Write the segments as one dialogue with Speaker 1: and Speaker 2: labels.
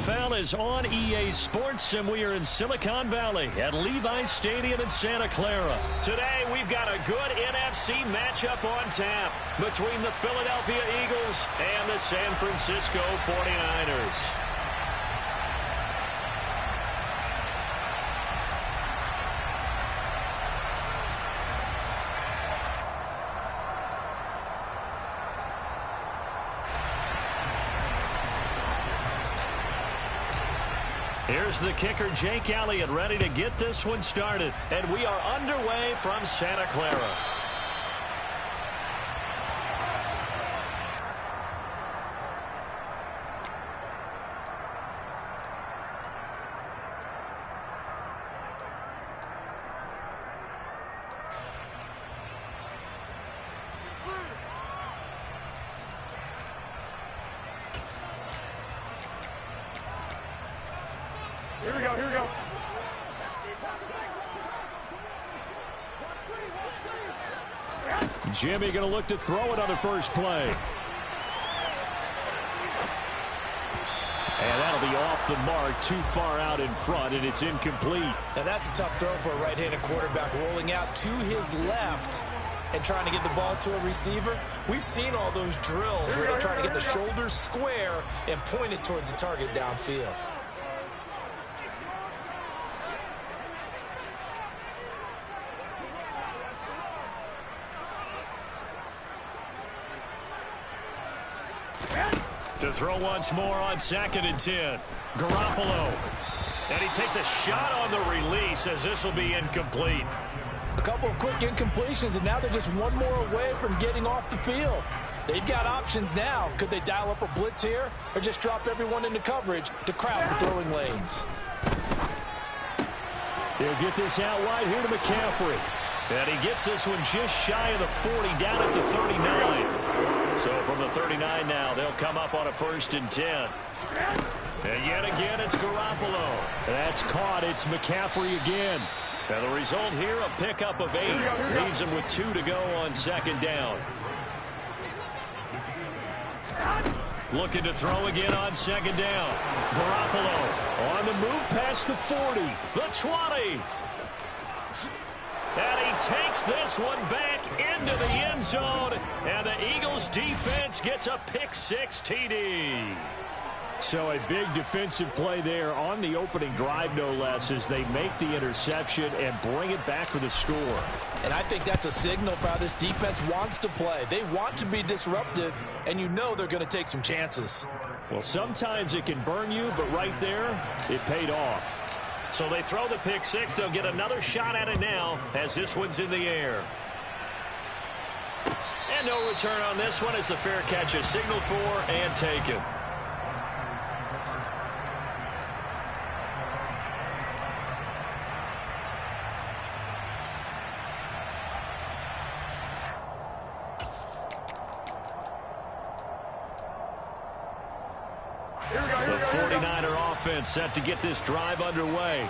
Speaker 1: NFL is on EA Sports, and we are in Silicon Valley at Levi's Stadium in Santa Clara. Today, we've got a good NFC matchup on tap between the Philadelphia Eagles and the San Francisco 49ers. Here's the kicker, Jake Elliott, ready to get this one started. And we are underway from Santa Clara.
Speaker 2: Here we go, here we go.
Speaker 1: Jimmy going to look to throw it on the first play. And that'll be off the mark, too far out in front, and it's incomplete.
Speaker 3: Now that's a tough throw for a right-handed quarterback, rolling out to his left and trying to get the ball to a receiver. We've seen all those drills where they're trying to get the shoulders square and point it towards the target downfield.
Speaker 1: To throw once more on 2nd and 10. Garoppolo. And he takes a shot on the release as this will be incomplete.
Speaker 3: A couple of quick incompletions, and now they're just one more away from getting off the field. They've got options now. Could they dial up a blitz here or just drop everyone into coverage to crowd the throwing lanes?
Speaker 1: He'll get this out wide here to McCaffrey. And he gets this one just shy of the 40, down at the 39. So from the 39 now, they'll come up on a 1st and 10. And yet again, it's Garoppolo. That's caught. It's McCaffrey again. And the result here, a pickup of 8. Leaves him with 2 to go on 2nd down. Looking to throw again on 2nd down. Garoppolo on the move past the 40, the 20. And he takes this one back into the end zone. And the Eagles defense gets a pick-6 TD. So a big defensive play there on the opening drive, no less, as they make the interception and bring it back for the score.
Speaker 3: And I think that's a signal for how this defense wants to play. They want to be disruptive, and you know they're going to take some chances.
Speaker 1: Well, sometimes it can burn you, but right there, it paid off. So they throw the pick-6. They'll get another shot at it now as this one's in the air. And no return on this one as the fair catch is signaled for and taken. The 49er offense set to get this drive underway.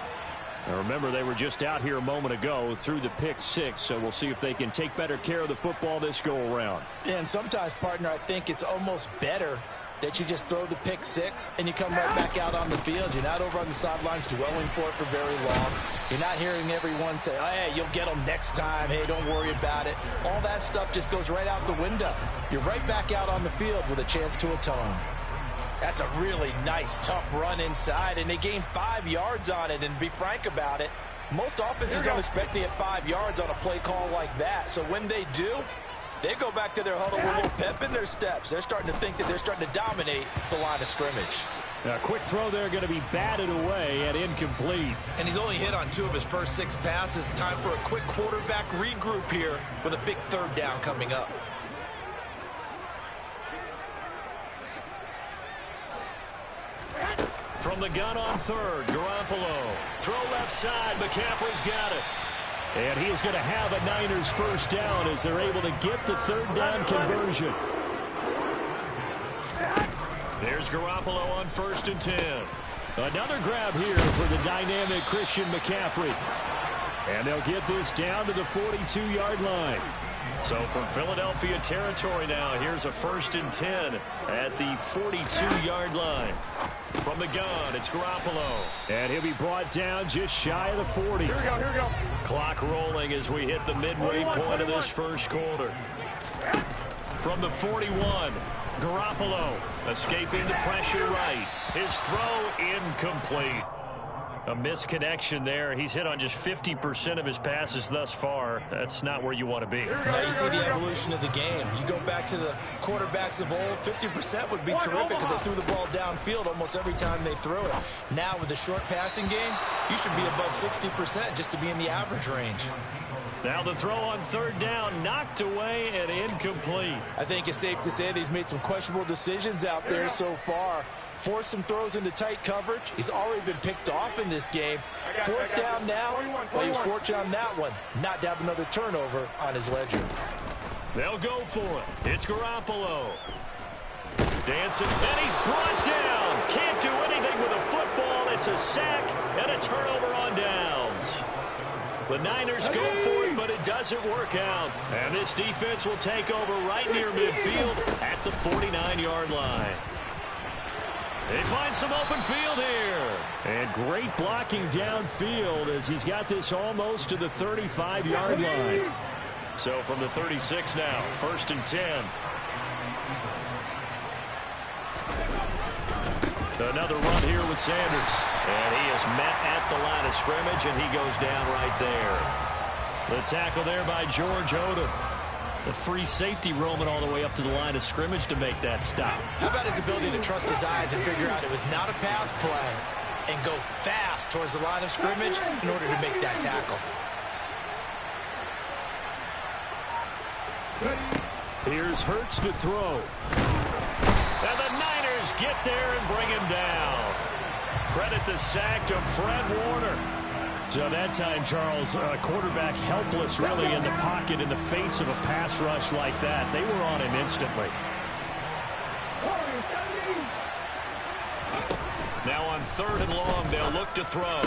Speaker 1: Now remember, they were just out here a moment ago through the pick-6, so we'll see if they can take better care of the football this go-around.
Speaker 3: Yeah, and sometimes, partner, I think it's almost better that you just throw the pick-6 and you come right back out on the field. You're not over on the sidelines dwelling for it for very long. You're not hearing everyone say, oh, hey, you'll get them next time. Hey, don't worry about it. All that stuff just goes right out the window. You're right back out on the field with a chance to atone. That's a really nice, tough run inside, and they gained 5 yards on it. And to be frank about it, most offenses don't expect to get 5 yards on a play call like that. So when they do, they go back to their huddle with a little pep in their steps. They're starting to think that they're starting to dominate the line of scrimmage.
Speaker 1: A quick throw there going to be batted away and incomplete.
Speaker 3: And he's only hit on 2 of his first 6 passes. Time for a quick quarterback regroup here with a big 3rd down coming up.
Speaker 1: From the gun on 3rd, Garoppolo. Throw left side, McCaffrey's got it. And he is going to have a Niners 1st down as they're able to get the 3rd down conversion. There's Garoppolo on 1st and 10. Another grab here for the dynamic Christian McCaffrey. And they'll get this down to the 42-yard line. So from Philadelphia territory now, here's a 1st and 10 at the 42-yard line. From the gun, it's Garoppolo.
Speaker 2: And he'll be brought down just shy of the 40.
Speaker 4: Here we go.
Speaker 1: Clock rolling as we hit the midway point of this first quarter. From the 41, Garoppolo escaping the pressure right. His throw incomplete. A misconnection there. He's hit on just 50% of his passes thus far. That's not where you want to be.
Speaker 3: Now you see the evolution of the game. You go back to the quarterbacks of old, 50% would be terrific because they threw the ball downfield almost every time they threw it. Now with the short passing game, you should be above 60% just to be in the average range.
Speaker 1: Now the throw on 3rd down, knocked away and incomplete.
Speaker 3: I think it's safe to say that he's made some questionable decisions out there so far. Forced some throws into tight coverage. He's already been picked off in this game. 4th down now. Well, he was fortunate on that one, not to have another turnover on his ledger.
Speaker 1: They'll go for it. It's Garoppolo. Dancing, and he's brought down. Can't do anything with a football. It's a sack and a turnover on downs. The Niners go for it, but it doesn't work out. And this defense will take over right near midfield at the 49-yard line. They find some open field here.
Speaker 2: And great blocking downfield as he's got this almost to the 35-yard line.
Speaker 1: So from the 36 now, 1st and 10. Another run here with Sanders. And he is met at the line of scrimmage, and he goes down right there. The tackle there by George Odom. The free safety roaming all the way up to the line of scrimmage to make that stop.
Speaker 3: How about his ability to trust his eyes and figure out it was not a pass play and go fast towards the line of scrimmage in order to make that tackle.
Speaker 2: Here's Hurts to throw.
Speaker 1: And the Niners get there and bring him down. Credit the sack to Fred Warner.
Speaker 2: So that time, Charles, quarterback helpless really in the pocket in the face of a pass rush like that. They were on him instantly.
Speaker 1: Now on 3rd and long, they'll look to throw.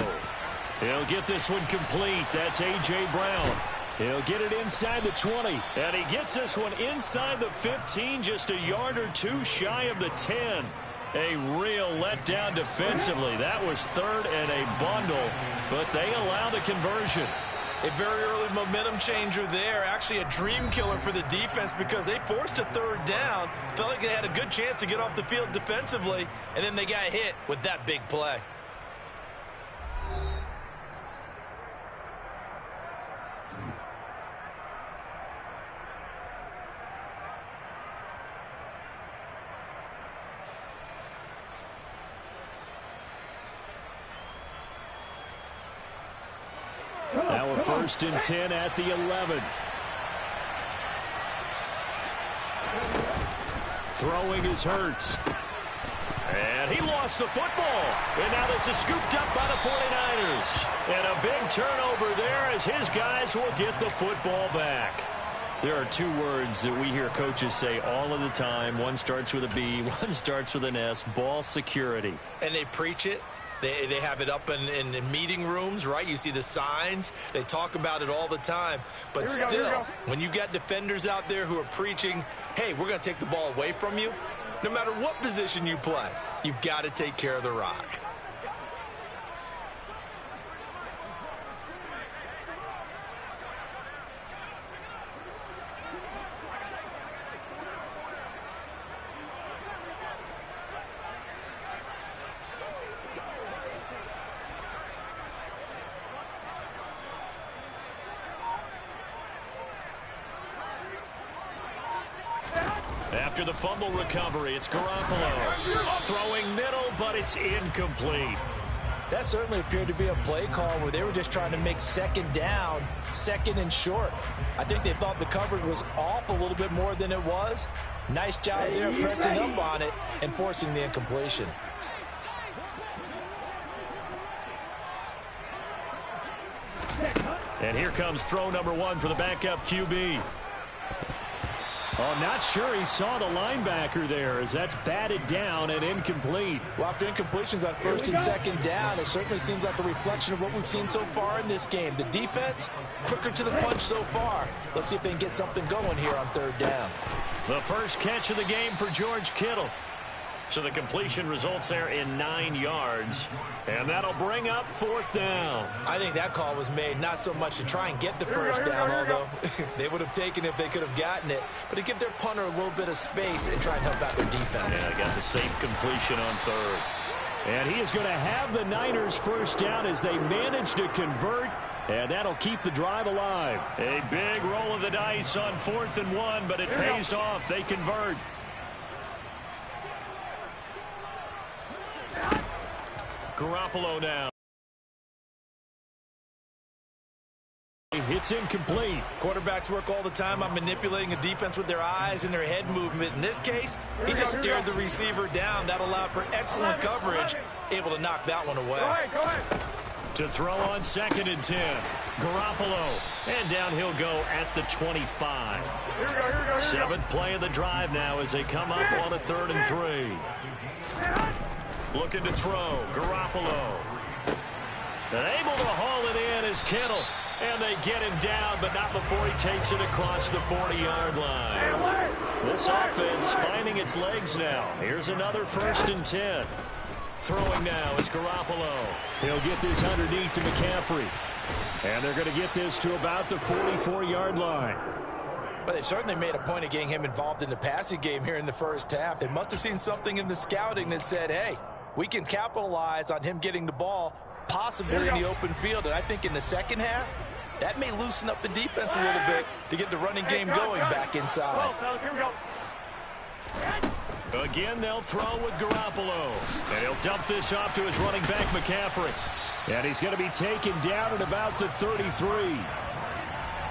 Speaker 1: He'll get this one complete. That's A.J. Brown.
Speaker 2: He'll get it inside the 20.
Speaker 1: And he gets this one inside the 15, just a yard or two shy of the 10. A real letdown defensively. That was 3rd and a bundle, but they allow the conversion.
Speaker 3: A very early momentum changer there. Actually a dream killer for the defense because they forced a 3rd down. Felt like they had a good chance to get off the field defensively, and then they got hit with that big play.
Speaker 2: Now we're 1st and 10 at the 11. Throwing is Hurts.
Speaker 1: And he lost the football. And now this is scooped up by the 49ers. And a big turnover there as his guys will get the football back. There are 2 words that we hear coaches say all of the time. One starts with a B, one starts with an S. Ball security.
Speaker 3: And they preach it. They have it up in meeting rooms, right? You see the signs. They talk about it all the time. But still, when you've got defenders out there who are preaching, hey, we're going to take the ball away from you, no matter what position you play, you've got to take care of the rock.
Speaker 1: After the fumble recovery, it's Garoppolo. Throwing middle, but it's incomplete.
Speaker 3: That certainly appeared to be a play call where they were just trying to make 2nd down, 2nd and short. I think they thought the coverage was off a little bit more than it was. Nice job there pressing up on it and forcing the incompletion.
Speaker 1: And here comes throw number 1 for the backup QB.
Speaker 2: Oh, not sure he saw the linebacker there, as that's batted down and incomplete.
Speaker 3: Well, after incompletions on first and second down, it certainly seems like a reflection of what we've seen so far in this game. The defense, quicker to the punch so far. Let's see if they can get something going here on third down.
Speaker 1: The first catch of the game for George Kittle. So the completion results there in 9 yards. And that'll bring up fourth down.
Speaker 3: I think that call was made not so much to try and get the first down, although they would have taken it if they could have gotten it, but to give their punter a little bit of space and try and help out their defense.
Speaker 1: Yeah, got the safe completion on third.
Speaker 2: And he is going to have the Niners first down as they manage to convert, and that'll keep the drive alive.
Speaker 1: A big roll of the dice on 4th and 1, but it pays off. They convert. Garoppolo now.
Speaker 2: It's incomplete.
Speaker 3: Quarterbacks work all the time on manipulating a defense with their eyes and their head movement. In this case, he just stared the receiver down. That allowed for excellent coverage, able to knock that one away.
Speaker 4: Go ahead.
Speaker 1: To throw on 2nd and 10. Garoppolo. And down he'll go at the 25.
Speaker 4: Here we go.
Speaker 1: 7th play of the drive now as they come up on a 3rd and 3. Looking to throw. Garoppolo. And able to haul it in is Kittle. And they get him down, but not before he takes it across the 40-yard line. This offense finding its legs now. Here's another 1st and 10. Throwing now is Garoppolo.
Speaker 2: He'll get this underneath to McCaffrey. And they're going to get this to about the 44-yard line.
Speaker 3: But they certainly made a point of getting him involved in the passing game here in the first half. They must have seen something in the scouting that said, hey, we can capitalize on him getting the ball possibly in the open field. And I think in the second half, that may loosen up the defense a little bit to get the running game going back inside.
Speaker 4: Here we go.
Speaker 1: Again, they'll throw with Garoppolo. And he'll dump this off to his running back, McCaffrey.
Speaker 2: And he's going to be taken down at about the 33.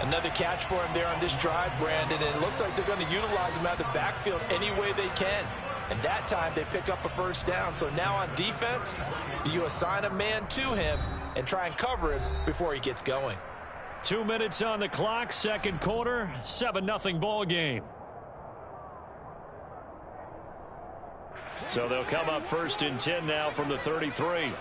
Speaker 3: Another catch for him there on this drive, Brandon. And it looks like they're going to utilize him out of the backfield any way they can. And that time they pick up a first down. So now on defense, you assign a man to him and try and cover him before he gets going.
Speaker 2: 2 minutes on the clock, second quarter, 7-0 ball game.
Speaker 1: So they'll come up 1st and 10 now from the 33.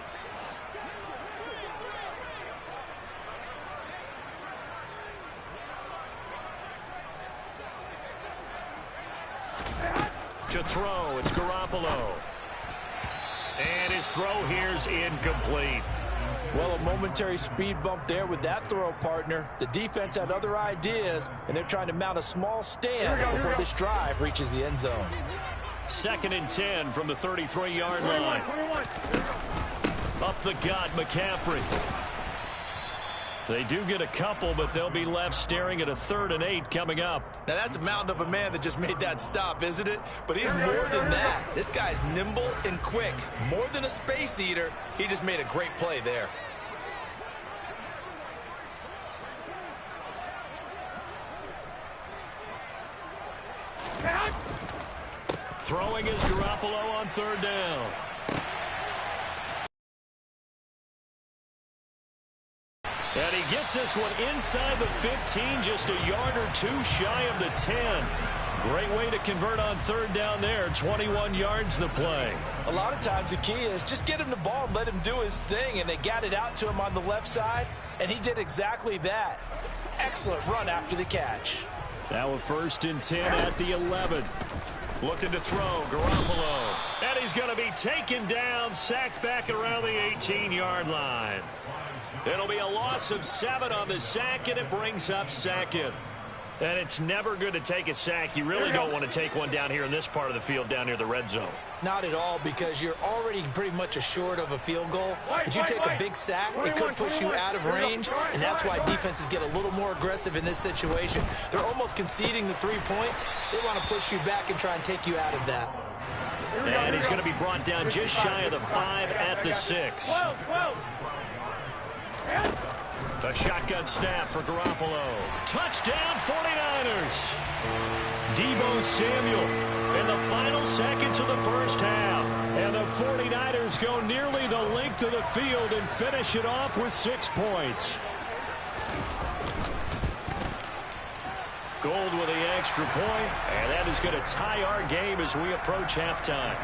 Speaker 1: To throw, it's Garoppolo. And his throw here's incomplete.
Speaker 3: Well, a momentary speed bump there with that throw, partner. The defense had other ideas, and they're trying to mount a small stand before this drive reaches the end zone.
Speaker 1: 2nd and 10 from the 33-yard line. Up the gut, McCaffrey. They do get a couple, but they'll be left staring at a 3rd and 8 coming up.
Speaker 3: Now, that's a mountain of a man that just made that stop, isn't it? But he's more than that. This guy's nimble and quick. More than a space eater, he just made a great play there.
Speaker 1: Throwing is Garoppolo on 3rd down. And he gets this one inside the 15, just a yard or two shy of the 10. Great way to convert on 3rd down there. 21 yards the play.
Speaker 3: A lot of times the key is just get him the ball and let him do his thing, and they got it out to him on the left side, and he did exactly that. Excellent run after the catch.
Speaker 2: Now a 1st and 10 at the 11.
Speaker 1: Looking to throw, Garoppolo. And he's going to be taken down, sacked back around the 18-yard line. It'll be a loss of 7 on the sack, and it brings up 2nd. And it's never good to take a sack. You really don't want to take one down here in this part of the field down near the red zone.
Speaker 3: Not at all, because you're already pretty much assured of a field goal. If you take a big sack, it could push you out of range, and that's why defenses get a little more aggressive in this situation. They're almost conceding the 3 points. They want to push you back and try and take you out of that.
Speaker 1: And he's going to be brought down just shy of the 5 at the 6. A shotgun snap for Garoppolo. Touchdown 49ers. Deebo Samuel in the final seconds of the first half.
Speaker 2: And the 49ers go nearly the length of the field and finish it off with 6 points.
Speaker 1: Gold with the extra point, and that is going to tie our game as we approach halftime.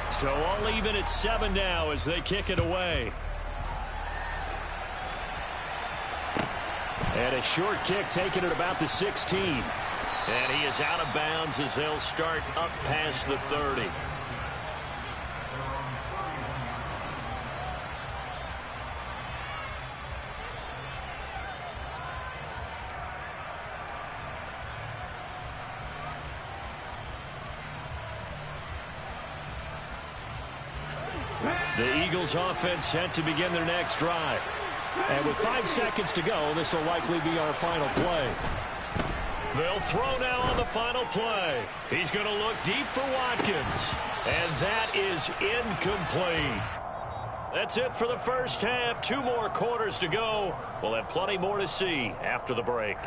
Speaker 1: So all even at 7 now as they kick it away. And a short kick taken at about the 16. And he is out of bounds as they'll start up past the 30. The Eagles offense set to begin their next drive.
Speaker 2: And with 5 seconds to go, this will likely be our final play.
Speaker 1: They'll throw now on the final play. He's going to look deep for Watkins. And that is incomplete. That's it for the first half. 2 more quarters to go. We'll have plenty more to see after the break.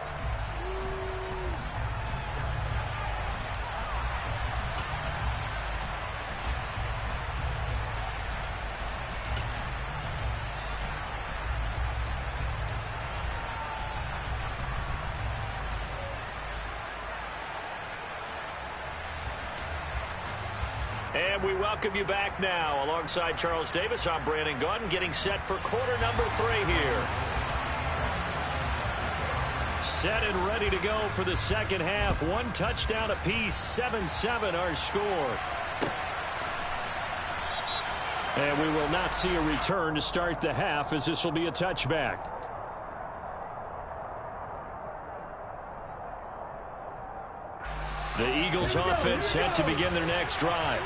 Speaker 1: And we welcome you back now. Alongside Charles Davis, I'm Brandon Gaudin, getting set for quarter number 3 here. Set and ready to go for the second half. 1 touchdown apiece, 7-7 our score.
Speaker 2: And we will not see a return to start the half, as this will be a touchback.
Speaker 1: The Eagles offense set to begin their next drive.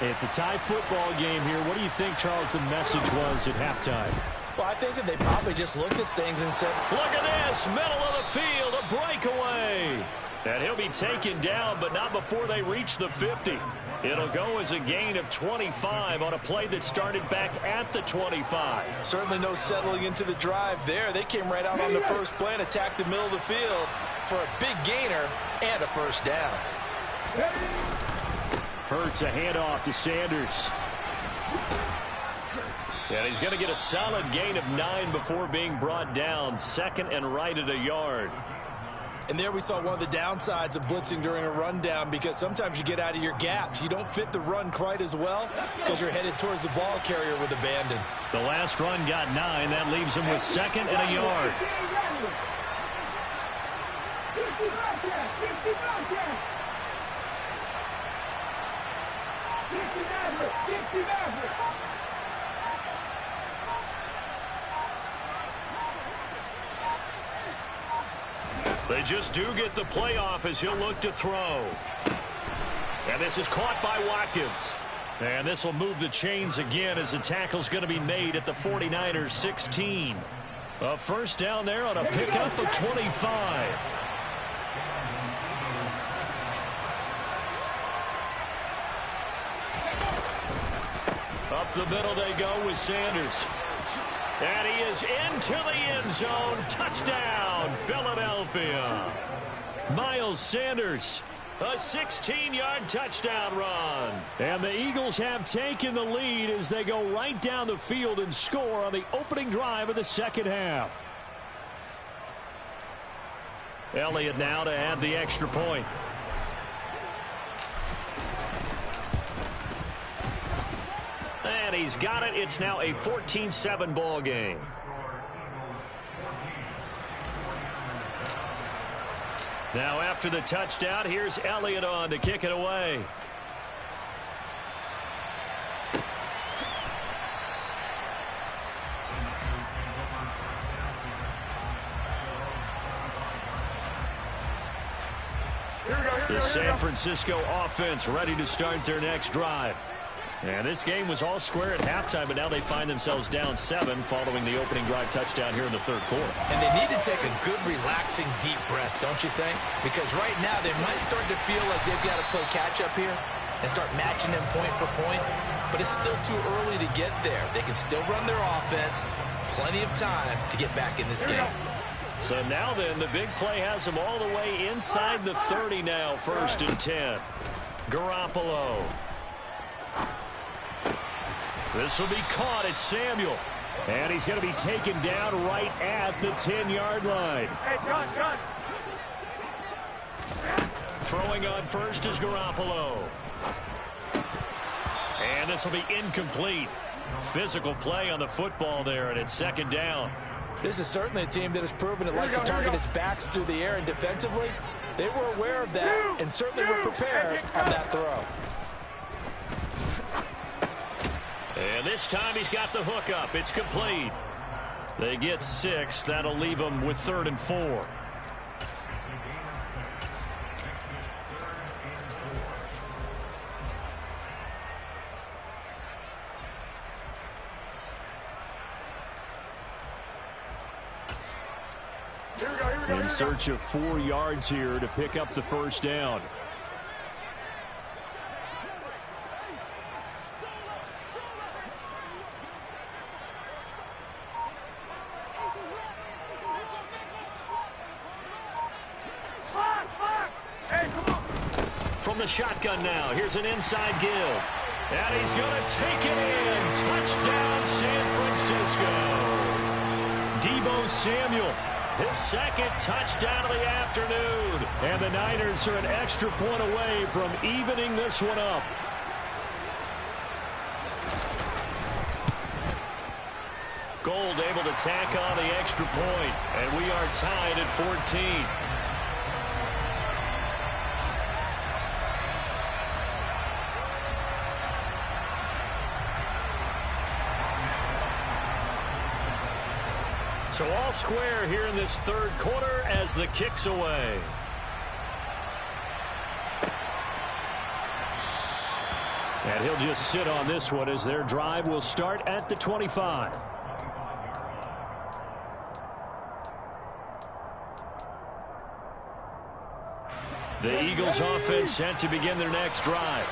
Speaker 2: It's a tie football game here. What do you think, Charles, the message was at halftime?
Speaker 3: Well, I think that they probably just looked at things and said,
Speaker 1: look at this, middle of the field, a breakaway. And he'll be taken down, but not before they reach the 50. It'll go as a gain of 25 on a play that started back at the 25.
Speaker 3: Certainly no settling into the drive there. They came right out on the first play and attacked the middle of the field for a big gainer and a first down.
Speaker 2: Hurts a handoff to Sanders.
Speaker 1: And he's going to get a solid gain of 9 before being brought down. Second and right at a yard.
Speaker 3: And there we saw one of the downsides of blitzing during a rundown, because sometimes you get out of your gaps. You don't fit the run quite as well because you're headed towards the ball carrier with abandon.
Speaker 1: The last run got 9. That leaves him with second and a yard. They just do get the playoff as he'll look to throw. And this is caught by Watkins. And this will move the chains again as the tackle's going to be made at the 49ers 16. A first down there on a pickup of 25. Up the middle they go with Sanders. And he is into the end zone. Touchdown, Philadelphia. Miles Sanders, a 16-yard touchdown run.
Speaker 2: And the Eagles have taken the lead as they go right down the field and score on the opening drive of the second half.
Speaker 1: Elliott now to add the extra point. And he's got it. It's now a 14-7 ball game. Now after the touchdown, here's Elliott on to kick it away. The San Francisco offense ready to start their next drive. And this game was all square at halftime, but now they find themselves down 7 following the opening drive touchdown here in the third quarter.
Speaker 3: And they need to take a good, relaxing, deep breath, don't you think? Because right now they might start to feel like they've got to play catch-up here and start matching them point for point. But it's still too early to get there. They can still run their offense. Plenty of time to get back in this game.
Speaker 1: So now then, the big play has them all the way inside the 30 now, 1st and 10. Garoppolo. This will be caught at Samuel.
Speaker 2: And he's going to be taken down right at the 10-yard line.
Speaker 4: Hey, gun.
Speaker 1: Throwing on first is Garoppolo. And this will be incomplete. Physical play on the football there, and it's second down.
Speaker 3: This is certainly a team that has proven it likes to target its backs through the air, and defensively, they were aware of that and certainly were prepared on that throw.
Speaker 1: And this time he's got the hook up. It's complete. They get 6. That'll leave them with 3rd and 4.
Speaker 2: In search of 4 yards here to pick up the first down.
Speaker 1: From the shotgun now, here's an inside give. And he's going to take it in. Touchdown, San Francisco. Deebo Samuel, his 2nd touchdown of the afternoon.
Speaker 2: And the Niners are an extra point away from evening this one up.
Speaker 1: Gold able to tack on the extra point. And we are tied at 14. So all square here in this 3rd quarter as the kick's away.
Speaker 2: And he'll just sit on this one as their drive will start at the 25.
Speaker 1: The Eagles offense set to begin their next drive.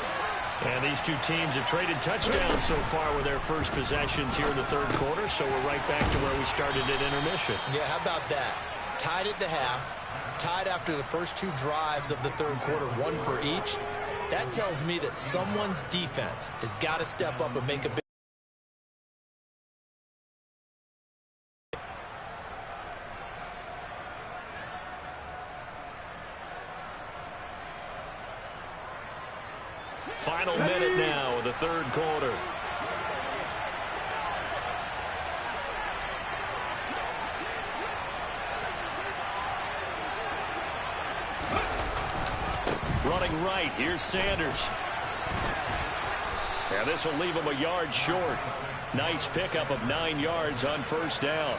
Speaker 1: And these two teams have traded touchdowns so far with their first possessions here in the 3rd quarter, so we're right back to where we started at intermission.
Speaker 3: Yeah, how about that? Tied at the half, tied after the first 2 drives of the 3rd quarter, 1 for each. That tells me that someone's defense has got to step up and make a big.
Speaker 1: Final minute now of the 3rd quarter. Running right, here's Sanders. And this will leave him a yard short. Nice pickup of 9 yards on first down.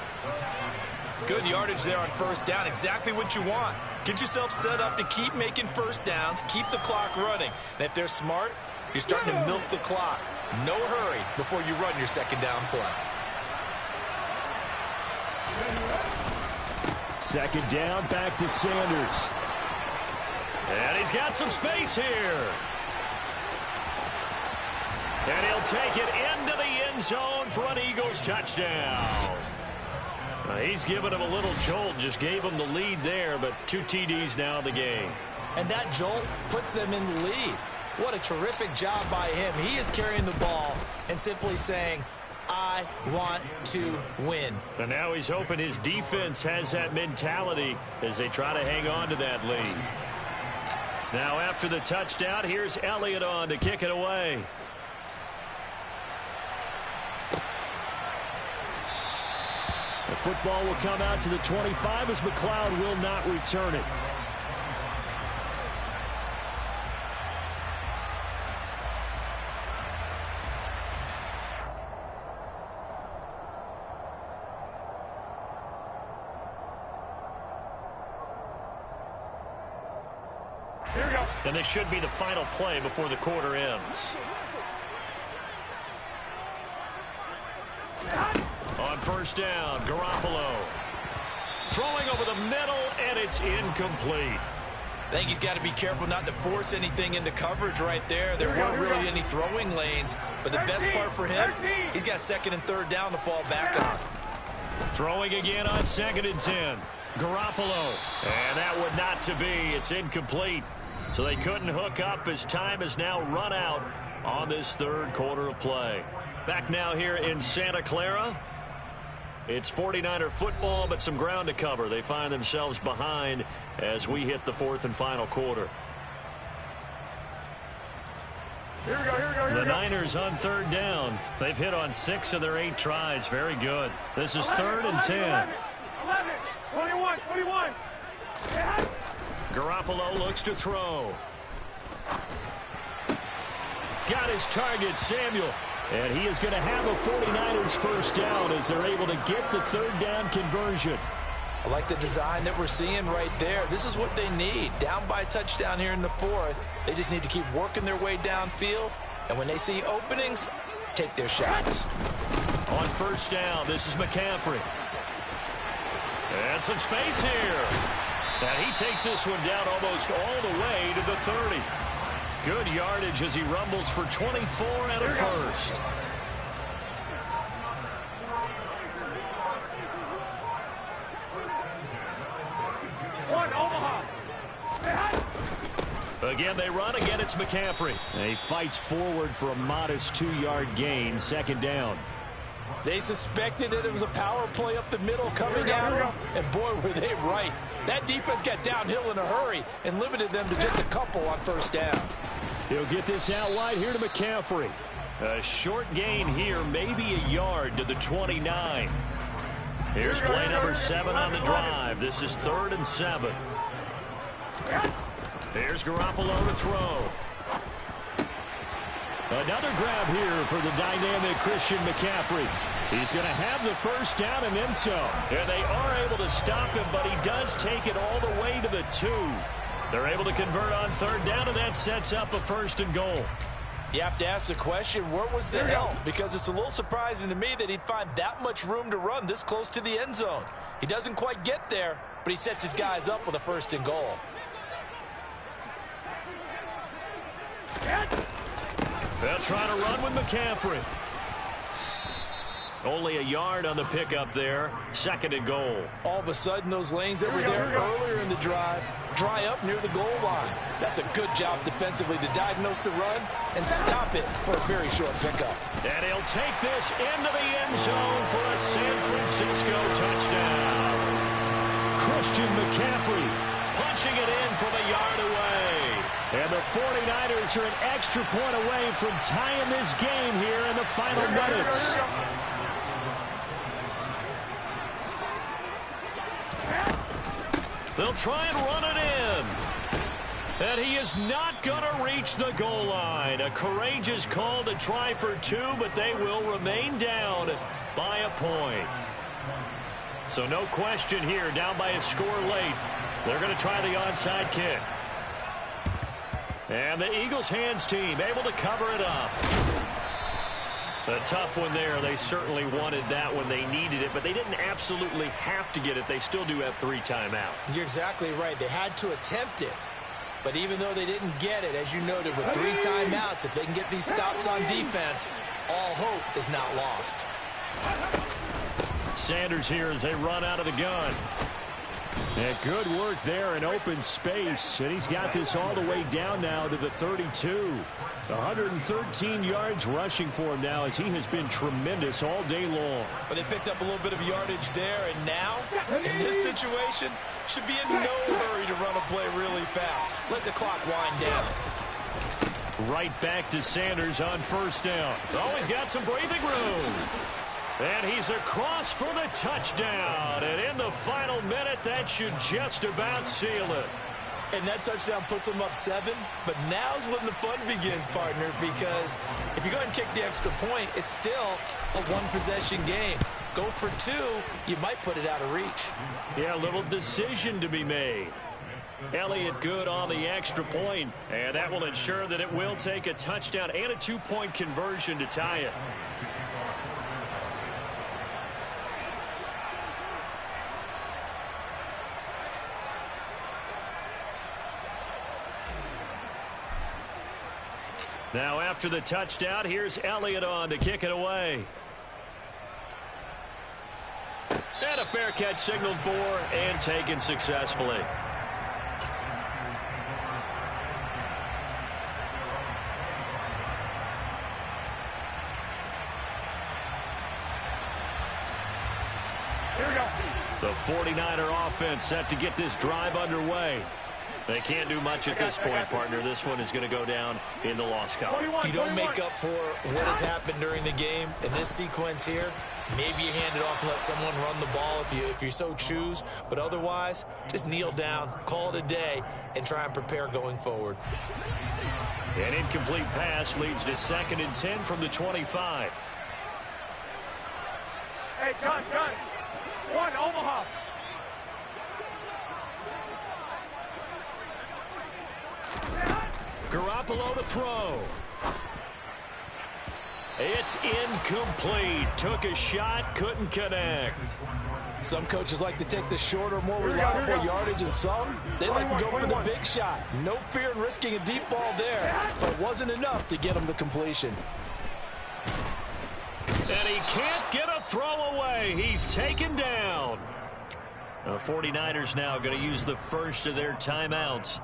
Speaker 3: Good yardage there on first down. Exactly what you want. Get yourself set up to keep making first downs, keep the clock running. And if they're smart, you're starting to milk the clock. No hurry before you run your second down play.
Speaker 2: Second down, back to Sanders.
Speaker 1: And he's got some space here. And he'll take it into the end zone for an Eagles touchdown. He's given him a little jolt, just gave him the lead there, but 2 TDs now in the game.
Speaker 3: And that jolt puts them in the lead. What a terrific job by him. He is carrying the ball and simply saying, I want to win.
Speaker 1: And now he's hoping his defense has that mentality as they try to hang on to that lead. Now after the touchdown, here's Elliott on to kick it away.
Speaker 2: The football will come out to the 25 as McLeod will not return it.
Speaker 4: Here we go.
Speaker 1: And this should be the final play before the quarter ends. On first down, Garoppolo. Throwing over the middle, and it's incomplete.
Speaker 3: I think he's got to be careful not to force anything into coverage right there. There weren't really any throwing lanes, but the best part for him, he's got 2nd and 3rd down to fall back on.
Speaker 1: Throwing again on 2nd and 10. Garoppolo. And that would not to be. It's incomplete. So they couldn't hook up as time has now run out on this 3rd quarter of play. Back now here in Santa Clara. It's 49er football, but some ground to cover. They find themselves behind as we hit the fourth and final quarter.
Speaker 4: Here we go, here we go, here
Speaker 1: The
Speaker 4: we go.
Speaker 1: Niners on third down. They've hit on 6 of their 8 tries. Very good. This is 3rd and 10.
Speaker 4: 11, 21, 21.
Speaker 1: Garoppolo looks to throw. Got his target, Samuel. And he is going to have a 49ers first down as they're able to get the third down conversion.
Speaker 3: I like the design that we're seeing right there. This is what they need. Down by a touchdown here in the fourth. They just need to keep working their way downfield. And when they see openings, take their shots.
Speaker 1: On first down, this is McCaffrey. And some space here. And he takes this one down almost all the way to the 30. Good yardage as he rumbles for 24 and a first.
Speaker 4: One, Omaha.
Speaker 1: Again, they run. Again, it's McCaffrey.
Speaker 2: And he fights forward for a modest 2-yard gain. 2nd down.
Speaker 3: They suspected that it was a power play up the middle coming out. And boy, were they right. That defense got downhill in a hurry and limited them to just a couple on first down.
Speaker 2: He'll get this out wide here to McCaffrey.
Speaker 1: A short gain here, maybe a yard to the 29. Here's play number 7 on the drive. This is 3rd and 7. Here's Garoppolo to throw.
Speaker 2: Another grab here for the dynamic Christian McCaffrey. He's going to have the first down and then some.
Speaker 1: And they are able to stop him, but he does take it all the way to the 2. They're able to convert on third down, and that sets up a 1st and goal.
Speaker 3: You have to ask the question, where was the help? Because it's a little surprising to me that he'd find that much room to run this close to the end zone. He doesn't quite get there, but he sets his guys up with a 1st and goal.
Speaker 1: They'll try to run with McCaffrey. Only a yard on the pickup there. 2nd and goal.
Speaker 3: All of a sudden, those lanes that were there earlier in the drive dry up near the goal line. That's a good job defensively to diagnose the run and stop it for a very short pickup.
Speaker 1: And he'll take this into the end zone for a San Francisco touchdown.
Speaker 2: Christian McCaffrey
Speaker 1: punching it in from a yard away.
Speaker 2: And the 49ers are an extra point away from tying this game here in the final minutes.
Speaker 1: They'll try and run it in. And he is not going to reach the goal line. A courageous call to try for 2, but they will remain down by a point. So no question here, down by a score late. They're going to try the onside kick. And the Eagles hands team able to cover it up. A tough one there. They certainly wanted that when they needed it, but they didn't absolutely have to get it. They still do have 3 timeouts.
Speaker 3: You're exactly right. They had to attempt it. But even though they didn't get it, as you noted, with 3 timeouts, if they can get these stops on defense, all hope is not lost.
Speaker 2: Sanders here as they run out of the gun. And good work there in open space. And he's got this all the way down now to the 32. 113 yards rushing for him now as he has been tremendous all day long.
Speaker 3: But they picked up a little bit of yardage there, and now, in this situation, should be in no hurry to run a play really fast. Let the clock wind down.
Speaker 2: Right back to Sanders on first down.
Speaker 1: Always got some breathing room. And he's across for the touchdown. And in the final minute, that should just about seal it.
Speaker 3: And that touchdown puts them up 7. But now's when the fun begins, partner, because if you go ahead and kick the extra point, it's still a one-possession game. Go for 2, you might put it out of reach.
Speaker 1: Yeah, a little decision to be made. Elliott good on the extra point, and that will ensure that it will take a touchdown and a 2-point conversion to tie it. Now after the touchdown, here's Elliott on to kick it away. And a fair catch signaled for and taken successfully.
Speaker 4: Here we go.
Speaker 1: The 49er offense set to get this drive underway. They can't do much at this point, partner. This one is going to go down in the loss column.
Speaker 3: You don't make up for what has happened during the game in this sequence here. Maybe you hand it off and let someone run the ball if you so choose. But otherwise, just kneel down, call it a day, and try and prepare going forward.
Speaker 1: An incomplete pass leads to 2nd and 10 from the 25.
Speaker 4: Hey, gun. 1, Omaha.
Speaker 1: Garoppolo to throw. It's incomplete. Took a shot, couldn't connect.
Speaker 3: Some coaches like to take the shorter, more reliable yardage, and some, they like to go for the big shot. No fear in risking a deep ball there, but it wasn't enough to get him the completion.
Speaker 1: And he can't get a throw away. He's taken down. The 49ers now going to use the first of their timeouts,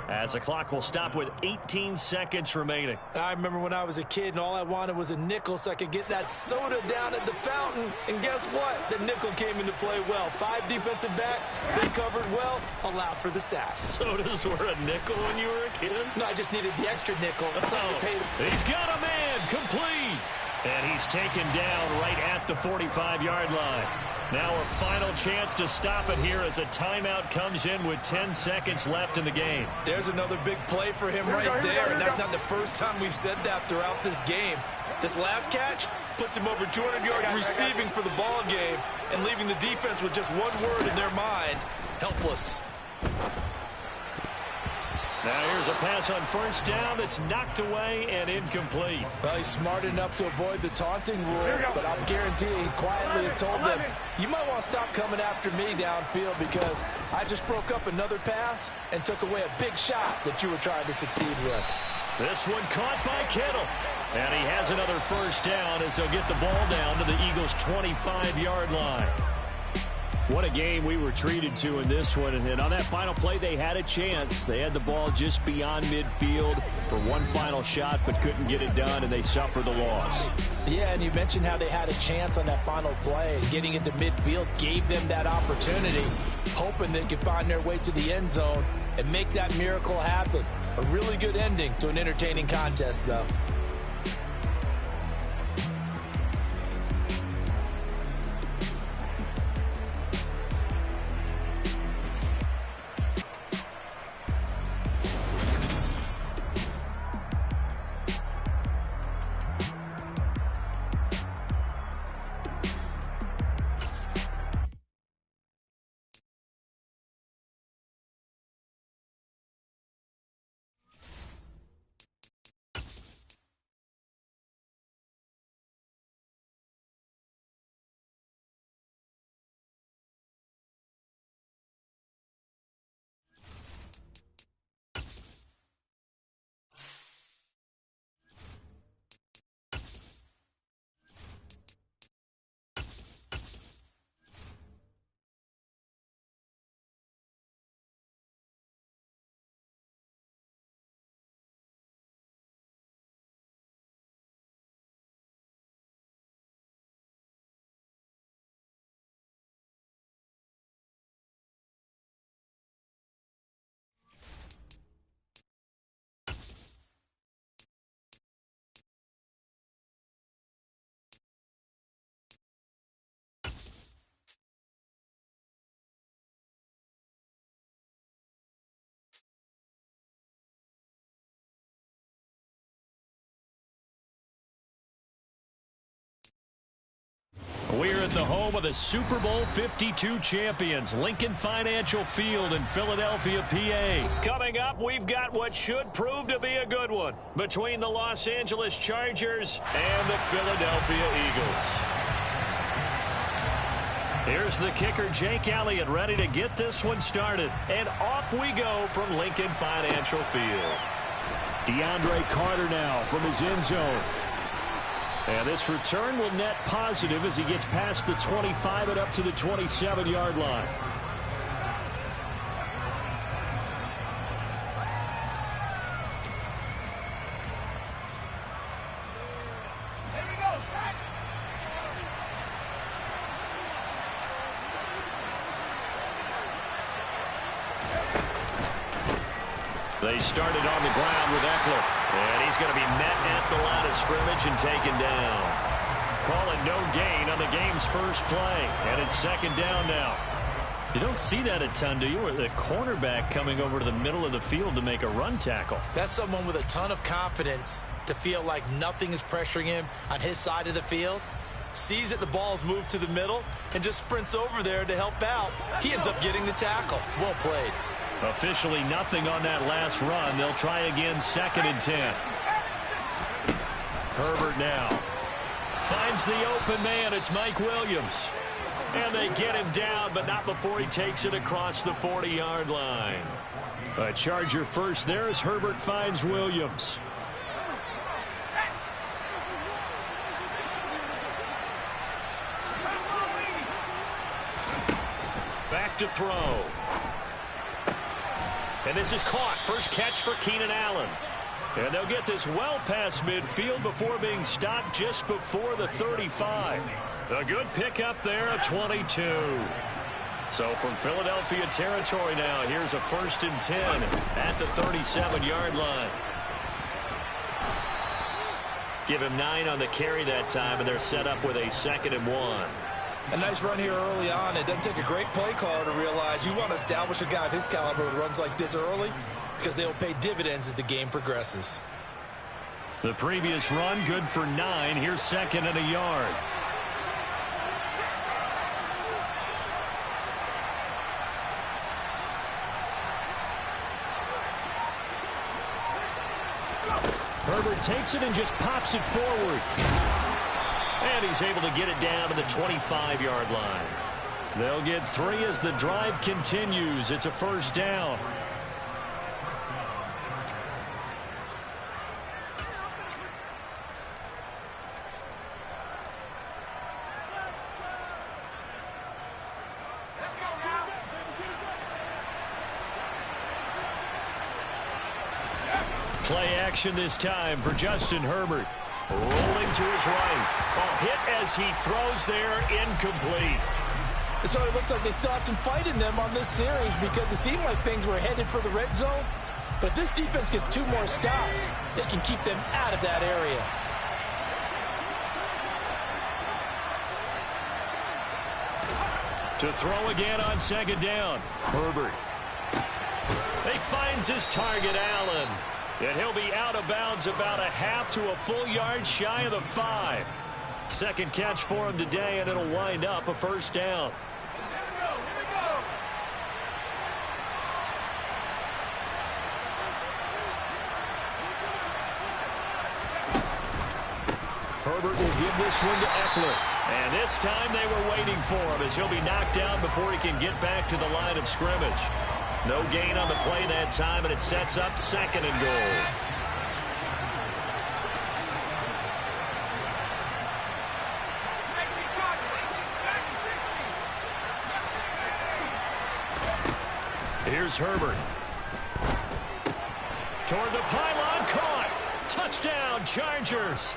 Speaker 1: as the clock will stop with 18 seconds remaining.
Speaker 3: I remember when I was a kid and all I wanted was a nickel so I could get that soda down at the fountain. And guess what? The nickel came into play well. 5 defensive backs, they covered well, allowed for the sacks.
Speaker 1: Sodas were a nickel when you were a kid?
Speaker 3: No, I just needed the extra nickel. That's all you paid.
Speaker 1: He's got a man, complete. And he's taken down right at the 45-yard line. Now a final chance to stop it here as a timeout comes in with 10 seconds left in the game.
Speaker 3: There's another big play for him right there, and that's not the first time we've said that throughout this game. This last catch puts him over 200 yards receiving for the ball game and leaving the defense with just one word in their mind: helpless.
Speaker 1: Now here's a pass on first down that's knocked away and incomplete.
Speaker 3: Well, he's smart enough to avoid the taunting rule, but I'm guaranteeing he quietly has told them, you might want to stop coming after me downfield because I just broke up another pass and took away a big shot that you were trying to succeed with.
Speaker 1: This one caught by Kittle. And he has another first down as they'll get the ball down to the Eagles' 25-yard line.
Speaker 2: What a game we were treated to in this one. And on that final play, they had a chance. They had the ball just beyond midfield for one final shot, but couldn't get it done, and they suffered the loss.
Speaker 3: Yeah, and you mentioned how they had a chance on that final play. Getting into midfield gave them that opportunity, hoping they could find their way to the end zone and make that miracle happen. A really good ending to an entertaining contest, though.
Speaker 1: We're at the home of the Super Bowl 52 champions, Lincoln Financial Field in Philadelphia, PA. Coming up, we've got what should prove to be a good one between the Los Angeles Chargers and the Philadelphia Eagles. Here's the kicker, Jake Elliott, ready to get this one started. And off we go from Lincoln Financial Field.
Speaker 2: DeAndre Carter now from his end zone. And this return will net positive as he gets past the 25 and up to the 27-yard line.
Speaker 1: They started on the ground with Eckler. And he's going to be met at the line of scrimmage and taken down. Call it no gain on the game's first play. And it's second down now. You don't see that a ton, do you? The cornerback coming over to the middle of the field to make a run tackle.
Speaker 3: That's someone with a ton of confidence to feel like nothing is pressuring him on his side of the field. Sees that the ball's moved to the middle and just sprints over there to help out. He ends up getting the tackle. Well played.
Speaker 1: Officially nothing on that last run. They'll try again, 2nd and 10. Herbert now finds the open man. It's Mike Williams. And they get him down, but not before he takes it across the 40-yard line. A Charger first there as Herbert finds Williams. Back to throw. And this is caught. First catch for Keenan Allen. And they'll get this well past midfield before being stopped just before the 35. A good pickup there at 22. So from Philadelphia territory now, here's a 1st and 10 at the 37-yard line. Give him 9 on the carry that time, and they're set up with a 2nd and 1.
Speaker 3: A nice run here early on. It doesn't take a great play caller to realize you want to establish a guy of his caliber with runs like this early because they'll pay dividends as the game progresses.
Speaker 1: The previous run, good for 9. Here's 2nd and a yard. Herbert takes it and just pops it forward. And he's able to get it down to the 25-yard line. They'll get 3 as the drive continues. It's a 1st down. Play action this time for Justin Herbert. Rolling to his right. A hit as he throws there, incomplete.
Speaker 3: So it looks like they still have some fight in them on this series because it seemed like things were headed for the red zone. But if this defense gets 2 more stops, they can keep them out of that area.
Speaker 1: To throw again on 2nd down. Herbert. He finds his target, Allen. And he'll be out of bounds about a half to a full yard shy of the 5. Second catch for him today, and it'll wind up a 1st down. Herbert will give this one to Eckler. And this time they were waiting for him as he'll be knocked down before he can get back to the line of scrimmage. No gain on the play that time, and it sets up 2nd and goal. Here's Herbert. Toward the pylon, caught. Touchdown, Chargers.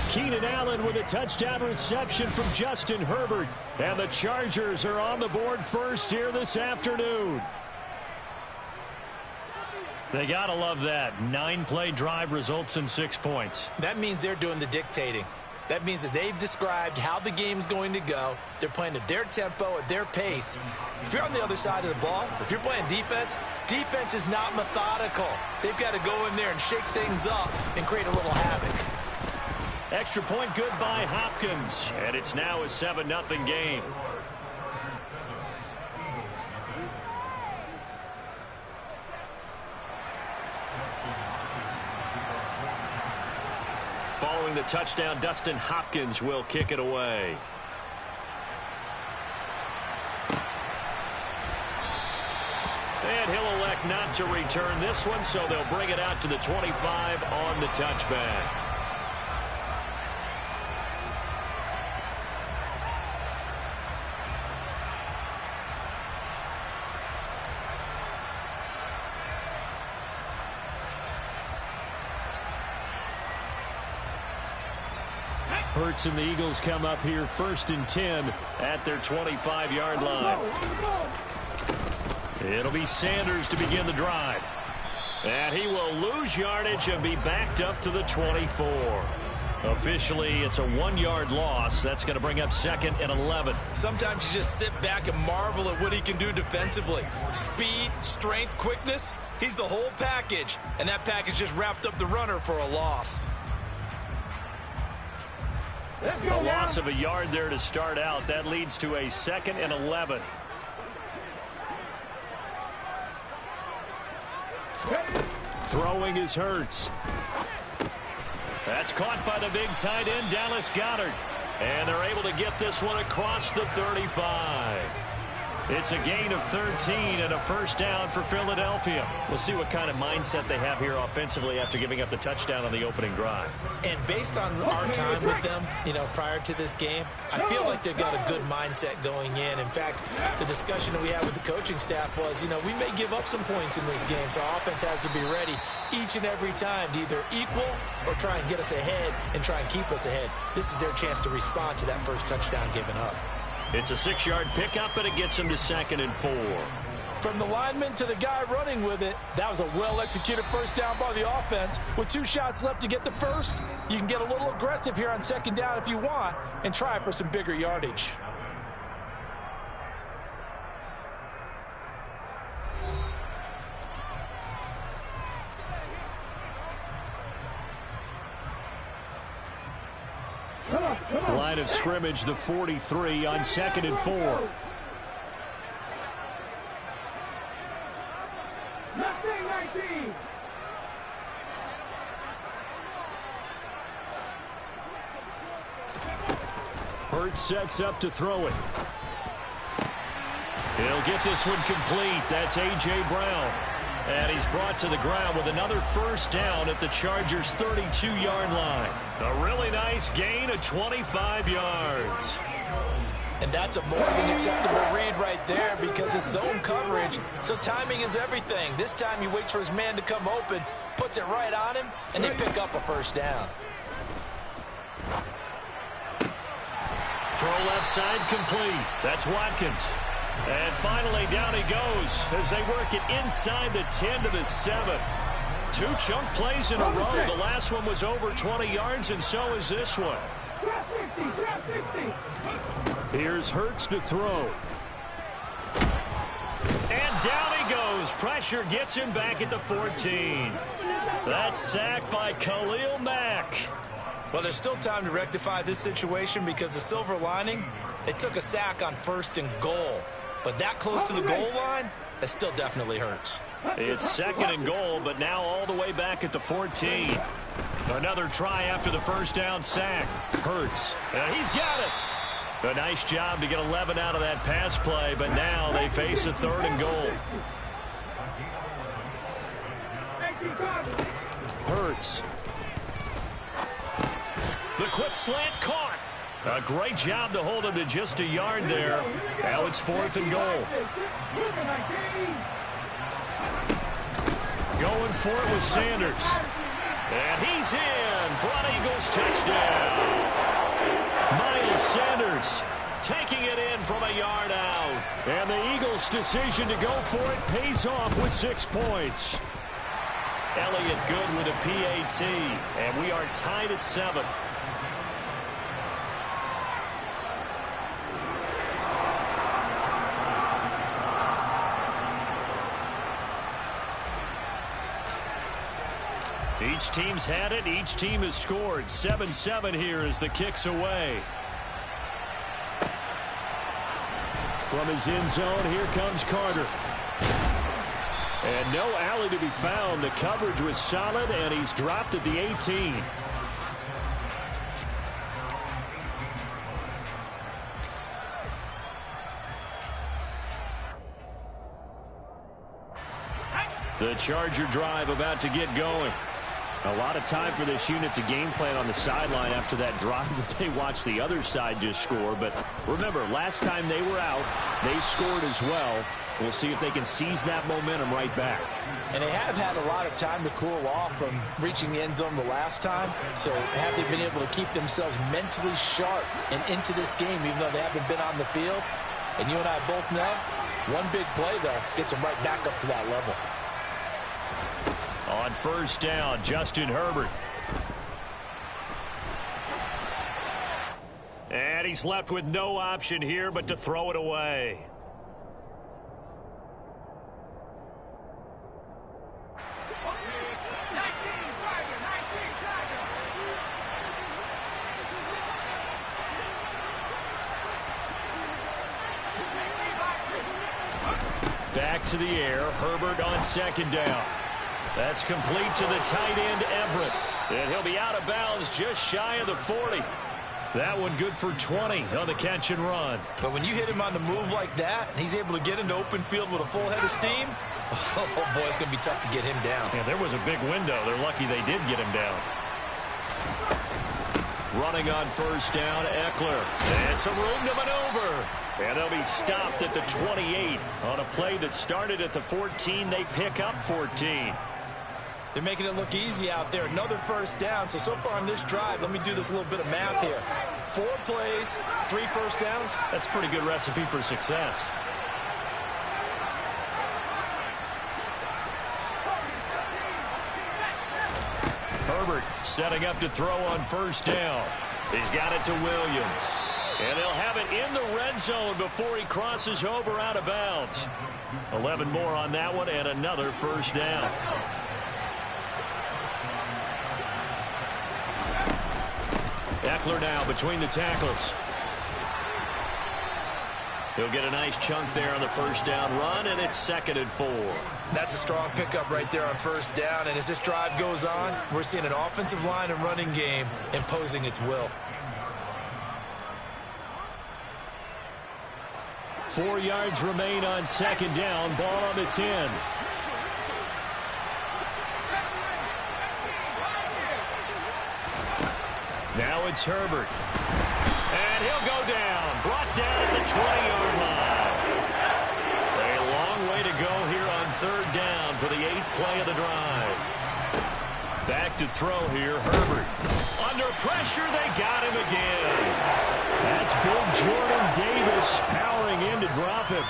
Speaker 1: Keenan Allen with a touchdown reception from Justin Herbert. And the Chargers are on the board first here this afternoon. They got to love that. 9-play drive results in 6 points.
Speaker 3: That means they're doing the dictating. That means that they've described how the game's going to go. They're playing at their tempo, at their pace. If you're on the other side of the ball, if you're playing defense, defense is not methodical. They've got to go in there and shake things up and create a little havoc.
Speaker 1: Extra point good by Hopkins. And it's now a 7-0 game. Following the touchdown, Dustin Hopkins will kick it away. And he'll elect not to return this one, so they'll bring it out to the 25 on the touchback. Hurts and the Eagles come up here 1st and 10 at their 25-yard line. It'll be Sanders to begin the drive. And he will lose yardage and be backed up to the 24. Officially, it's a 1-yard loss. That's going to bring up 2nd and 11.
Speaker 3: Sometimes you just sit back and marvel at what he can do defensively. Speed, strength, quickness. He's the whole package. And that package just wrapped up the runner for a loss.
Speaker 1: A loss of a yard there to start out. That leads to a 2nd and 11.
Speaker 2: Throwing is Hurts.
Speaker 1: That's caught by the big tight end, Dallas Goedert. And they're able to get this one across the 35. It's a gain of 13 and a first down for Philadelphia. We'll see what kind of mindset they have here offensively after giving up the touchdown on the opening drive.
Speaker 3: And based on our time with them, prior to this game, I feel like they've got a good mindset going in. In fact, the discussion that we had with the coaching staff was, we may give up some points in this game, so our offense has to be ready each and every time to either equal or try and get us ahead and try and keep us ahead. This is their chance to respond to that first touchdown given up.
Speaker 1: It's a 6-yard pickup, and it gets him to 2nd and 4.
Speaker 3: From the lineman to the guy running with it, that was a well-executed first down by the offense. With 2 shots left to get the first, you can get a little aggressive here on 2nd down if you want and try for some bigger yardage.
Speaker 2: Line of scrimmage, the 43 on 2nd and 4.
Speaker 4: 19.
Speaker 2: Hurts sets up to throw it.
Speaker 1: He'll get this one complete. That's A.J. Brown. And he's brought to the ground with another first down at the Chargers' 32-yard line. A really nice gain of 25 yards.
Speaker 3: And that's a more than acceptable read right there because it's zone coverage, so timing is everything. This time he waits for his man to come open, puts it right on him, and they pick up a first down.
Speaker 1: Throw left side complete. That's Watkins. And finally, down he goes as they work it inside the 10 to the 7. 2 chunk plays in a row. The last one was over 20 yards, and so is this one.
Speaker 2: Here's Hurts to throw.
Speaker 1: And down he goes. Pressure gets him back at the 14. That's sacked by Khalil Mack.
Speaker 3: Well, there's still time to rectify this situation because the silver lining, they took a sack on 1st and goal. But that close to the goal line, that still definitely hurts.
Speaker 1: It's 2nd and goal, but now all the way back at the 14. Another try after the first down sack. Hurts. He's got it. A nice job to get 11 out of that pass play, but now they face a 3rd and goal.
Speaker 2: Hurts.
Speaker 1: The quick slant caught. A great job to hold him to just a yard there. Now it's 4th and goal. Going for it with Sanders. And he's in for an Eagles touchdown. Miles Sanders taking it in from a yard out.
Speaker 2: And the Eagles' decision to go for it pays off with 6 points.
Speaker 1: Elliott good with a PAT. And we are tied at 7. Each team's had it. Each team has scored. 7-7 here as the kick's away.
Speaker 2: From his end zone, here comes Carter. And no alley to be found. The coverage was solid, and he's dropped at the 18.
Speaker 1: The Charger drive about to get going.
Speaker 2: A lot of time for this unit to game plan on the sideline after that drive that they watched the other side just score. But remember, last time they were out, they scored as well. We'll see if they can seize that momentum right back.
Speaker 3: And they have had a lot of time to cool off from reaching the end zone the last time. So have they been able to keep themselves mentally sharp and into this game, even though they haven't been on the field? And you and I both know, one big play, though, gets them right back up to that level.
Speaker 1: On first down, Justin Herbert. And he's left with no option here but to throw it away. Back to the air. Herbert on second down. That's complete to the tight end, Everett. And he'll be out of bounds just shy of the 40. That one good for 20 on the catch and run.
Speaker 3: But when you hit him on the move like that, and he's able to get into open field with a full head of steam, oh boy, it's going to be tough to get him down.
Speaker 1: Yeah, there was a big window. They're lucky they did get him down. Running on first down, Eckler. And some room to maneuver. And they'll be stopped at the 28 on a play that started at the 14. They pick up 14.
Speaker 3: They're making it look easy out there. Another first down. So far on this drive, let me do this little bit of math here. 4 plays, 3 first downs.
Speaker 1: That's a pretty good recipe for success. Herbert setting up to throw on first down. He's got it to Williams. And they'll have it in the red zone before he crosses over out of bounds. 11 more on that one and another first down. Eckler now between the tackles. He'll get a nice chunk there on the first down run, and it's 2nd and 4.
Speaker 3: That's a strong pickup right there on first down, and as this drive goes on, we're seeing an offensive line and running game imposing its will.
Speaker 2: 4 yards remain on second down. Ball on the 10.
Speaker 1: Now it's Herbert. And he'll go down. Brought down at the 20-yard line. A long way to go here on third down for the 8th play of the drive. Back to throw here, Herbert. Under pressure, they got him again.
Speaker 2: That's big Jordan Davis powering in to drop him.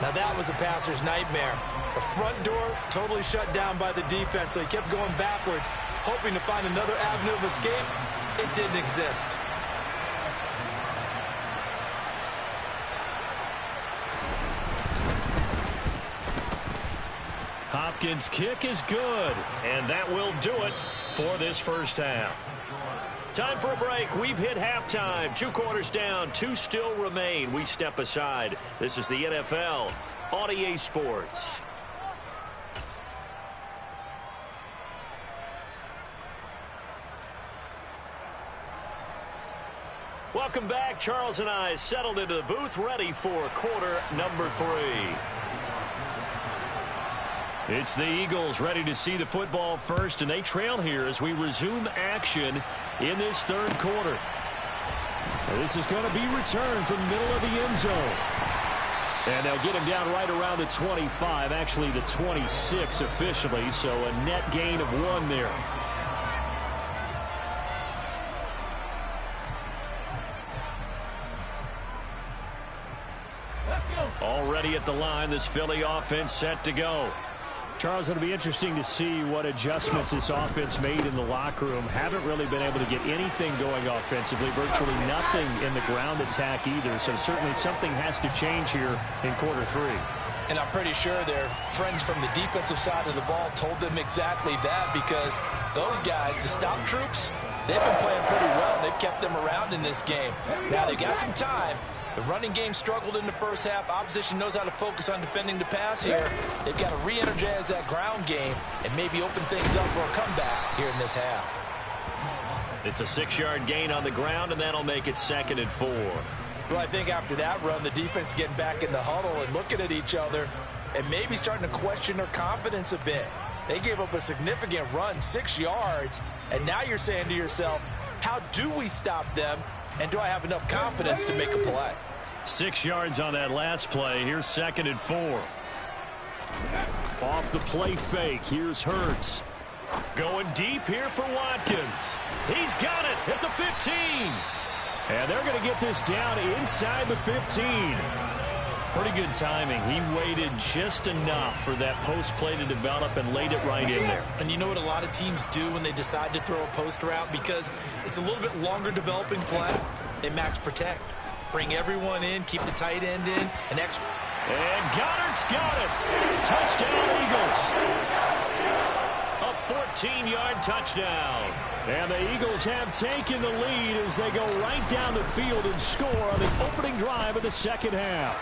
Speaker 3: Now that was a passer's nightmare. The front door totally shut down by the defense, so he kept going backwards, hoping to find another avenue of escape. It didn't exist.
Speaker 1: Hopkins' kick is good, and that will do it for this first half. Time for a break. We've hit halftime. 2 quarters down, 2 still remain. We step aside. This is the NFL on EA Sports. Welcome back. Charles and I settled into the booth, ready for quarter number 3. It's the Eagles ready to see the football first, and they trail here as we resume action in this third quarter.
Speaker 2: This is going to be returned from the middle of the end zone. And they'll get him down right around the 25, actually the 26 officially, so a net gain of 1 there.
Speaker 1: Already at the line, this Philly offense set to go.
Speaker 2: Charles, it'll be interesting to see what adjustments this offense made in the locker room. Haven't really been able to get anything going offensively, virtually nothing in the ground attack either. So certainly something has to change here in quarter 3.
Speaker 3: And I'm pretty sure their friends from the defensive side of the ball told them exactly that, because those guys, the stop troops, they've been playing pretty well. They've kept them around in this game. Now they got some time. The running game struggled in the first half. Opposition knows how to focus on defending the pass here. They've got to re-energize that ground game and maybe open things up for a comeback here in this half.
Speaker 1: It's a 6-yard gain on the ground, and that'll make it 2nd and 4.
Speaker 3: Well, I think after that run, the defense getting back in the huddle and looking at each other and maybe starting to question their confidence a bit. They gave up a significant run, 6 yards, and now you're saying to yourself, how do we stop them? And do I have enough confidence to make a play?
Speaker 1: 6 yards on that last play. Here's 2nd and 4.
Speaker 2: Off the play fake. Here's Hurts.
Speaker 1: Going deep here for Watkins. He's got it at the 15.
Speaker 2: And they're going to get this down inside the 15.
Speaker 1: Pretty good timing. He waited just enough for that post play to develop and laid it right in there.
Speaker 3: And you know what a lot of teams do when they decide to throw a post route? Because it's a little bit longer developing play. They max protect. Bring everyone in, keep the tight end in, and extra.
Speaker 1: And Goddard's got it. Touchdown, Eagles. A 14-yard touchdown.
Speaker 2: And the Eagles have taken the lead as they go right down the field and score on the opening drive of the second half.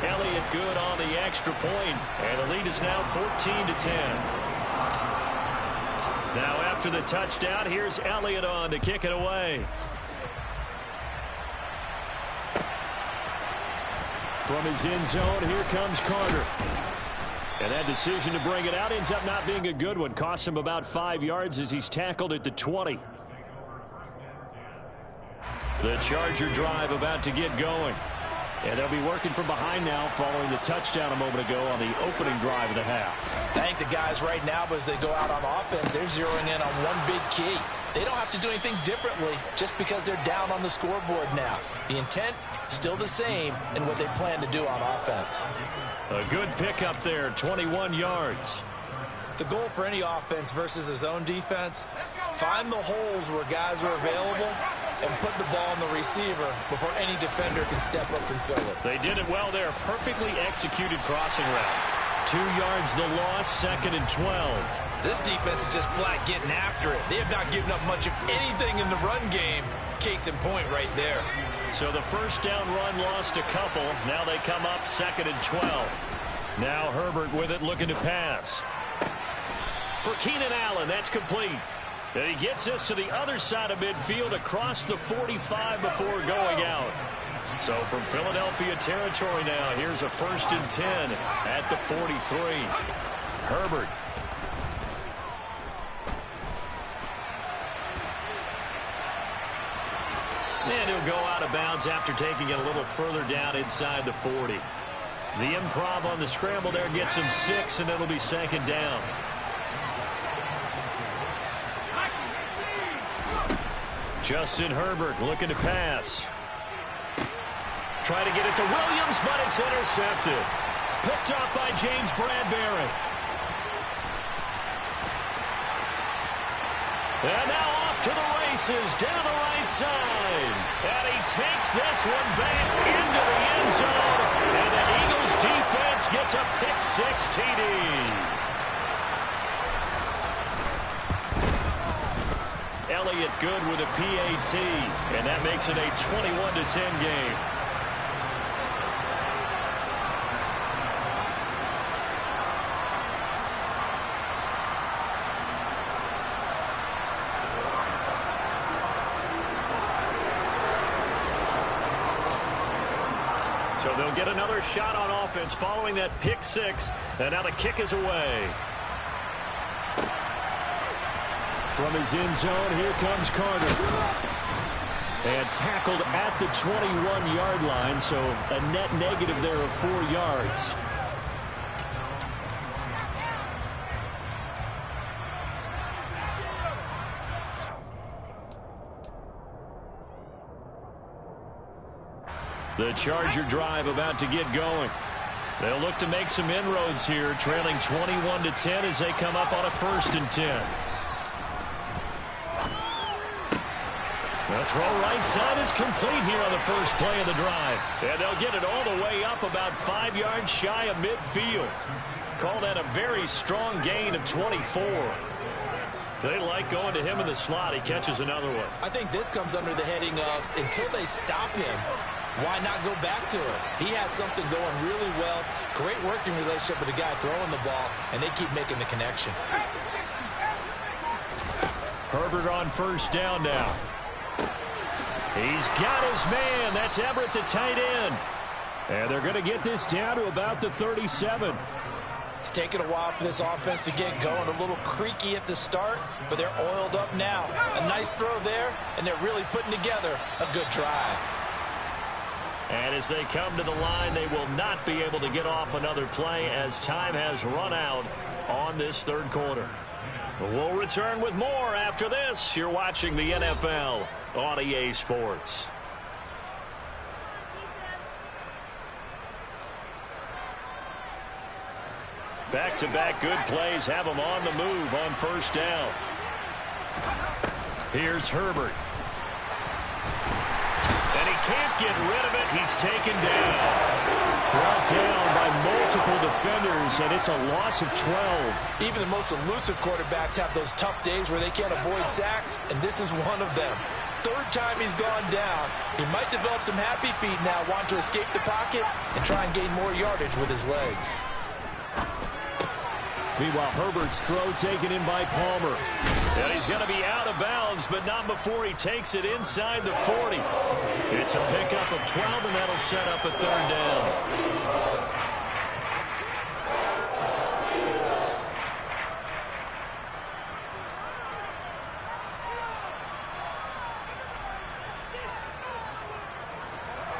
Speaker 1: Elliott good on the extra point, and the lead is now 14-10. Now after the touchdown, here's Elliott on to kick it away.
Speaker 2: From his end zone, here comes Carter. And that decision to bring it out ends up not being a good one. Costs him about 5 yards as he's tackled at the 20.
Speaker 1: The Charger drive about to get going.
Speaker 2: And they'll be working from behind now following the touchdown a moment ago on the opening drive of the half.
Speaker 3: Thank the guys right now, but as they go out on offense, they're zeroing in on one big key. They don't have to do anything differently just because they're down on the scoreboard now. The intent, still the same in what they plan to do on offense.
Speaker 1: A good pickup there, 21 yards.
Speaker 3: The goal for any offense versus a zone defense, find the holes where guys are available and put the ball on the receiver before any defender can step up and fill it.
Speaker 1: They did it well there. Perfectly executed crossing route. 2 yards the loss, 2nd and 12.
Speaker 3: This defense is just flat getting after it. They have not given up much of anything in the run game. Case in point right there.
Speaker 1: So the first down run lost a couple. Now they come up 2nd and 12. Now Herbert with it looking to pass. For Keenan Allen, that's complete. And he gets this to the other side of midfield across the 45 before going out. So from Philadelphia territory now, here's a 1st and 10 at the 43. Herbert. And he'll go out of bounds after taking it a little further down inside the 40. The improv on the scramble there gets him 6, and it'll be 2nd down. Justin Herbert looking to pass. Try to get it to Williams, but it's intercepted. Picked up by James Bradbury. And now off to the races, down the right side. And he takes this one back into the end zone. And the Eagles defense gets a pick-6 TD. Elliott good with a PAT, and that makes it a 21-10 game. So they'll get another shot on offense following that pick-6, and now the kick is away.
Speaker 2: From his end zone, here comes Carter. And tackled at the 21-yard line, so a net negative there of 4 yards.
Speaker 1: The Charger drive about to get going. They'll look to make some inroads here, trailing 21-10 as they come up on a 1st and 10. The throw right side is complete here on the first play of the drive. And they'll get it all the way up about 5 yards shy of midfield. Call that a very strong gain of 24. They like going to him in the slot. He catches another one.
Speaker 3: I think this comes under the heading of until they stop him, why not go back to it? He has something going really well. Great working relationship with the guy throwing the ball, and they keep making the connection.
Speaker 1: Herbert on 1st down now. He's got his man. That's Everett, the tight end.
Speaker 2: And they're going to get this down to about the 37.
Speaker 3: It's taken a while for this offense to get going. A little creaky at the start, but they're oiled up now. A nice throw there, and they're really putting together a good drive.
Speaker 1: And as they come to the line, they will not be able to get off another play as time has run out on this 3rd quarter. We'll return with more after this. You're watching the NFL on EA Sports. Back-to-back good plays have him on the move on first down. Here's Herbert. And he can't get rid of it. He's taken down.
Speaker 2: Brought down by multiple defenders, and it's a loss of 12.
Speaker 3: Even the most elusive quarterbacks have those tough days where they can't avoid sacks, and this is one of them. Third time he's gone down. He might develop some happy feet now, want to escape the pocket and try and gain more yardage with his legs.
Speaker 2: Meanwhile, Herbert's throw taken in by Palmer.
Speaker 1: And he's going to be out of bounds, but not before he takes it inside the 40. It's a pickup of 12, and that'll set up a third down.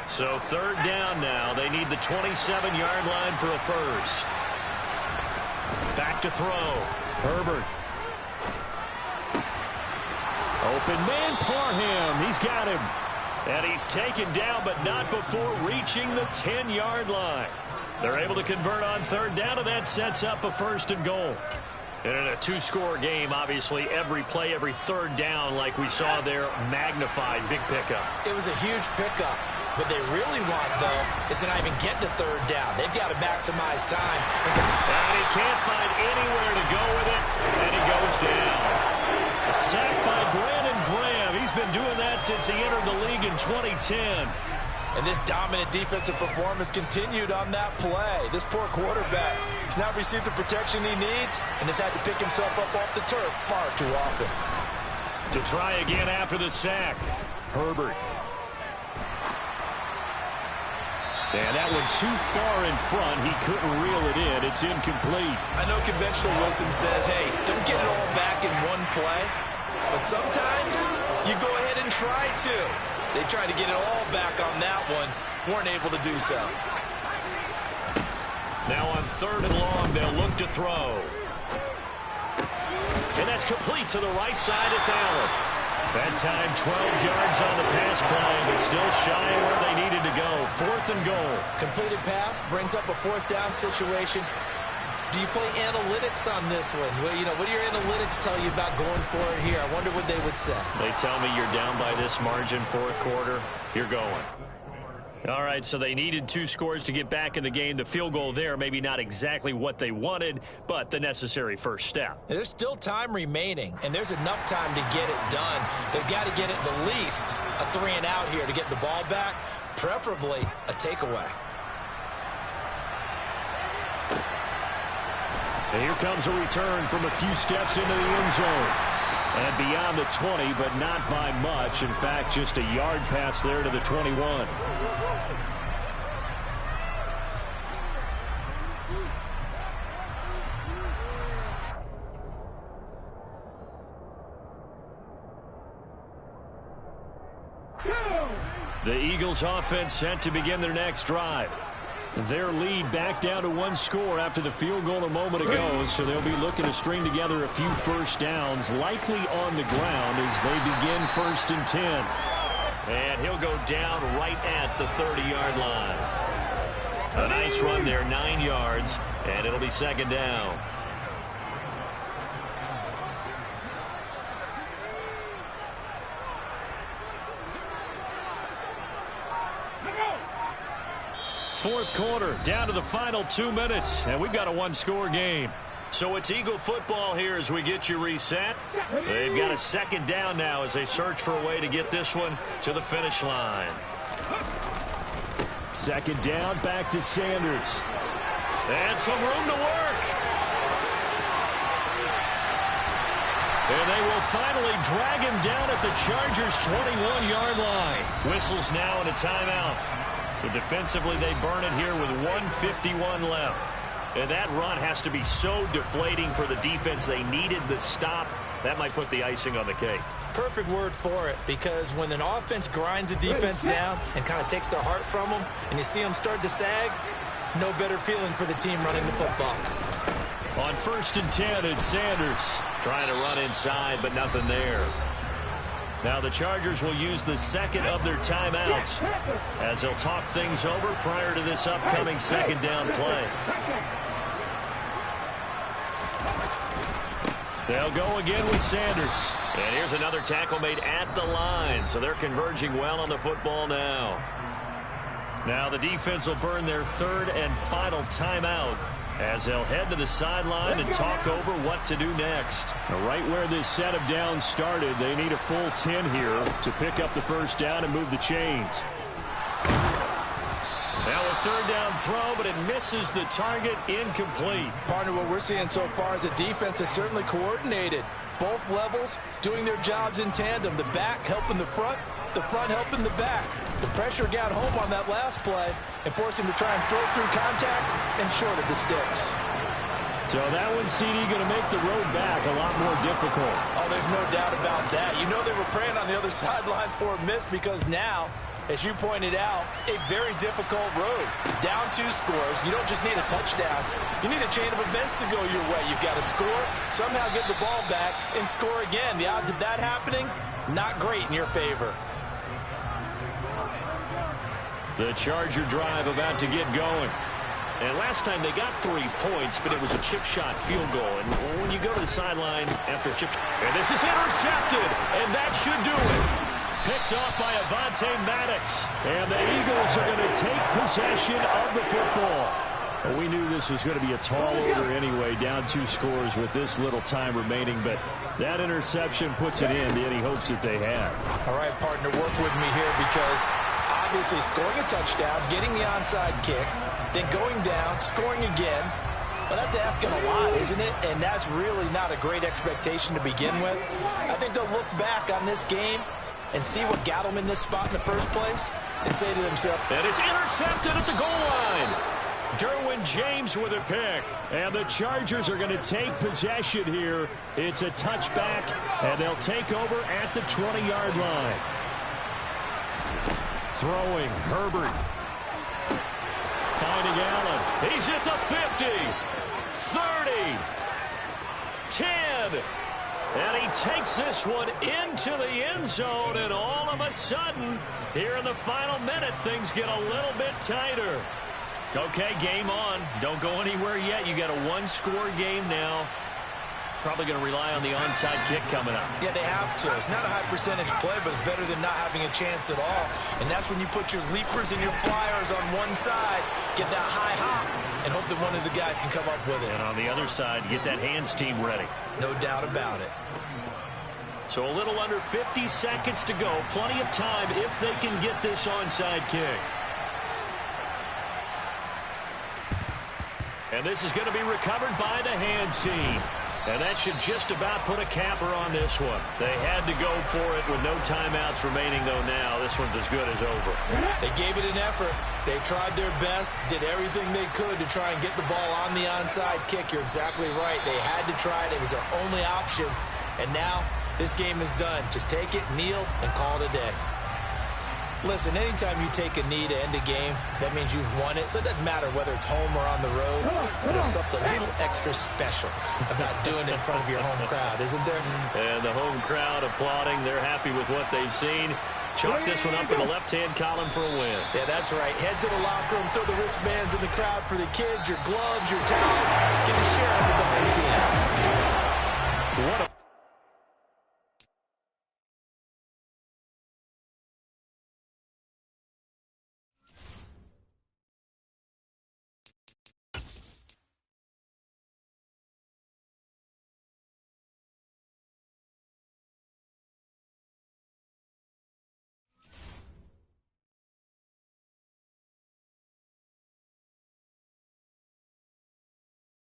Speaker 1: So third down now. They need the 27-yard line for a first. Back to throw.
Speaker 2: Herbert. Open man, Parham. He's got him.
Speaker 1: And he's taken down, but not before reaching the 10-yard line. They're able to convert on third down, and that sets up a first and goal. And in a two-score game, obviously, every play, every third down, like we saw there, magnified. Big pickup.
Speaker 3: It was a huge pickup. What they really want, though, is to not even get to third down. They've got to maximize time.
Speaker 1: And he can't find anywhere to go with it, and he goes down. A sack by Brandon Graham. He's been doing that since he entered the league in 2010.
Speaker 3: And this dominant defensive performance continued on that play. This poor quarterback has not received the protection he needs and has had to pick himself up off the turf far too often.
Speaker 1: To try again after the sack, Herbert.
Speaker 2: And that one too far in front. He couldn't reel it in. It's incomplete.
Speaker 3: I know conventional wisdom says, hey, don't get it all back in one play. But sometimes you go ahead and try to. They tried to get it all back on that one. Weren't able to do so.
Speaker 1: Now on third and long, they'll look to throw. And that's complete to the right side. It's Allen. That time 12 yards on the pass play, but still shy of where they needed to go. Fourth and goal.
Speaker 3: Completed pass brings up a fourth down situation. Do you play analytics on this one? Well, you know, what do your analytics tell you about going for it here? I wonder what they would say.
Speaker 1: They tell me you're down by this margin, fourth quarter, you're going. All right, so they needed 2 scores to get back in the game. The field goal there, maybe not exactly what they wanted, but the necessary first step.
Speaker 3: There's still time remaining, and there's enough time to get it done. They've got to get it the least a 3 and out here to get the ball back, preferably a takeaway.
Speaker 2: And here comes a return from a few steps into the end zone. And beyond the 20, but not by much. In fact, just a yard pass there to the 21. The Eagles offense set to begin their next drive. Their lead back down to 1 score after the field goal a moment ago, so they'll be looking to string together a few first downs, likely on the ground as they begin 1st and 10.
Speaker 1: And he'll go down right at the 30-yard line. A nice run there, 9 yards, and it'll be second down. Fourth quarter, down to the final 2 minutes, and we've got a 1-score game. So it's Eagle football here as we get you reset. They've got a second down now as they search for a way to get this one to the finish line.
Speaker 2: Second down, back to Sanders.
Speaker 1: And some room to work. And they will finally drag him down at the Chargers' 21-yard line. Whistles now and a timeout. So defensively, they burn it here with 1:51 left. And that run has to be so deflating for the defense. They needed the stop. That might put the icing on the cake.
Speaker 3: Perfect word for it, because when an offense grinds a defense down and kind of takes their heart from them, and you see them start to sag, no better feeling for the team running the football.
Speaker 1: On 1st and 10, it's Sanders trying to run inside, but nothing there. Now the Chargers will use the second of their timeouts as they'll talk things over prior to this upcoming second down play.
Speaker 2: They'll go again with Sanders.
Speaker 1: And here's another tackle made at the line, so they're converging well on the football now. Now the defense will burn their third and final timeout as they'll head to the sideline and talk over what to do next.
Speaker 2: Right where this set of downs started, they need a full 10 here to pick up the first down and move the chains.
Speaker 1: Now a third down throw, but it misses the target, incomplete.
Speaker 3: Partner, what we're seeing so far is the defense is certainly coordinated. Both levels doing their jobs in tandem. The back helping the front helping the back. The pressure got home on that last play and forced him to try and throw through contact and short of the sticks.
Speaker 2: So that one, CD, going to make the road back a lot more difficult.
Speaker 3: Oh, there's no doubt about that. You know they were praying on the other sideline for a miss because now, as you pointed out, a very difficult road. Down 2 scores. You don't just need a touchdown. You need a chain of events to go your way. You've got to score, somehow get the ball back, and score again. The odds of that happening, not great in your favor.
Speaker 1: The Charger drive about to get going. And last time they got 3 points, but it was a chip shot field goal. And when you go to the sideline after a chip shot, and this is intercepted, and that should do it. Picked off by Avonte Maddox.
Speaker 2: And the Eagles are going to take possession of the football. Well, we knew this was going to be a tall order anyway, down 2 scores with this little time remaining, but that interception puts it in any hopes that they had.
Speaker 3: All right, partner, work with me here because obviously scoring a touchdown, getting the onside kick, then going down, scoring again. Well, that's asking a lot, isn't it? And that's really not a great expectation to begin with. I think they'll look back on this game and see what got them in this spot in the first place and say to themselves,
Speaker 1: and it's intercepted at the goal line. Derwin James with a pick.
Speaker 2: And the Chargers are going to take possession here. It's a touchback, and they'll take over at the 20-yard line. Throwing, Herbert. Finding Allen.
Speaker 1: He's at the 50, 30, 10. And he takes this one into the end zone, and all of a sudden, here in the final minute, things get a little bit tighter. Okay, game on. Don't go anywhere yet. You got a 1-score game now. Probably going to rely on the onside kick coming up.
Speaker 3: Yeah, they have to. It's not a high percentage play, but it's better than not having a chance at all. And that's when you put your leapers and your flyers on one side, get that high hop, and hope that one of the guys can come up with it.
Speaker 1: And on the other side, get that hands team ready.
Speaker 3: No doubt about it.
Speaker 1: So a little under 50 seconds to go. Plenty of time if they can get this onside kick. And this is going to be recovered by the hands team. And that should just about put a capper on this one. They had to go for it with no timeouts remaining, though, now. This one's as good as over.
Speaker 3: They gave it an effort. They tried their best, did everything they could to try and get the ball on the onside kick. You're exactly right. They had to try it. It was their only option. And now this game is done. Just take it, kneel, and call it a day. Listen, anytime you take a knee to end a game, that means you've won it. So it doesn't matter whether it's home or on the road. But there's something a little extra special about doing it in front of your home crowd, isn't there?
Speaker 1: And the home crowd applauding. They're happy with what they've seen. Chalk this one up in the left-hand column for a win.
Speaker 3: Yeah, that's right. Head to the locker room, throw the wristbands in the crowd for the kids, your gloves, your towels. Get a share with the home team.